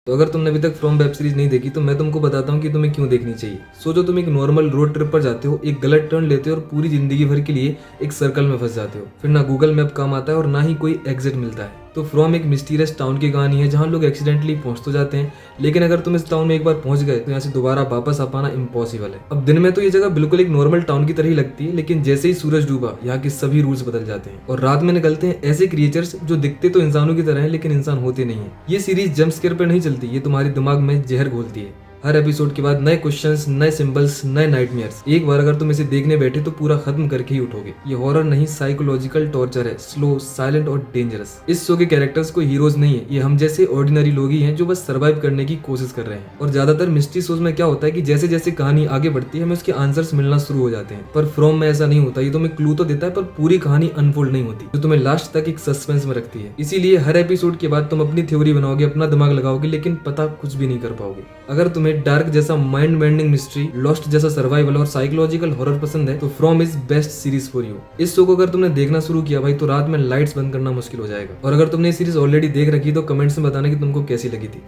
तो अगर तुमने अभी तक फ्रॉम वेब सीरीज नहीं देखी तो मैं तुमको बताता हूँ कि तुम्हें क्यों देखनी चाहिए। सोचो तुम एक नॉर्मल रोड ट्रिप पर जाते हो, एक गलत टर्न लेते हो और पूरी जिंदगी भर के लिए एक सर्कल में फंस जाते हो। फिर ना गूगल मैप काम आता है और ना ही कोई एग्जिट मिलता है। तो फ्रॉम एक मिस्टीरियस टाउन की कहानी है जहाँ लोग एक्सीडेंटली पहुंच तो जाते हैं, लेकिन अगर तुम इस टाउन में एक बार पहुंच गए तो यहाँ से दोबारा वापस आ पाना इम्पॉसिबल है। अब दिन में तो ये जगह बिल्कुल एक नॉर्मल टाउन की तरह ही लगती है, लेकिन जैसे ही सूरज डूबा यहाँ के सभी रूल्स बदल जाते हैं और रात में निकलते हैं ऐसे क्रिएचर्स जो दिखते तो इंसानों की तरह हैं लेकिन इंसान होते नहीं है। ये सीरीज जंप स्केयर पे नहीं चलती, ये तुम्हारे दिमाग में जहर घोलती है। हर एपिसोड के बाद नए क्वेश्चंस, नए सिंबल्स, नए नाइटमेयर्स। एक बार अगर तुम इसे देखने बैठे तो पूरा खत्म करके ही उठोगे। ये हॉरर नहीं, साइकोलॉजिकल टॉर्चर है, स्लो, साइलेंट और डेंजरस। इस शो के कैरेक्टर्स कोई हीरोज नहीं है, ये हम जैसे ऑर्डिनरी लोग ही हैं जो बस सर्वाइव करने की कोशिश कर रहे हैं। और ज्यादातर मिस्ट्री शोज में क्या होता है कि जैसे जैसे कहानी आगे बढ़ती है हमें उसके आंसर्स मिलना शुरू हो जाते हैं, पर फ्रॉम में ऐसा नहीं होता। ये तुम्हें क्लू तो देता है पर पूरी कहानी अनफोल्ड नहीं होती, जो तुम्हें लास्ट तक एक सस्पेंस में रखती है। इसीलिए हर एपिसोड के बाद तुम अपनी थ्योरी बनाओगे, अपना दिमाग लगाओगे, लेकिन पता कुछ भी नहीं कर पाओगे। अगर तुम्हें डार्क जैसा माइंड बेंडिंग मिस्ट्री, लॉस्ट जैसा सर्वाइवल और साइकोलॉजिकल हॉरर पसंद है तो from is best series for you. इस शो को अगर तुमने देखना शुरू किया भाई तो रात में लाइट्स बंद करना मुश्किल हो जाएगा। और अगर तुमने ये सीरीज ऑलरेडी देख रखी तो कमेंट्स में बताना कि तुमको कैसी लगी थी।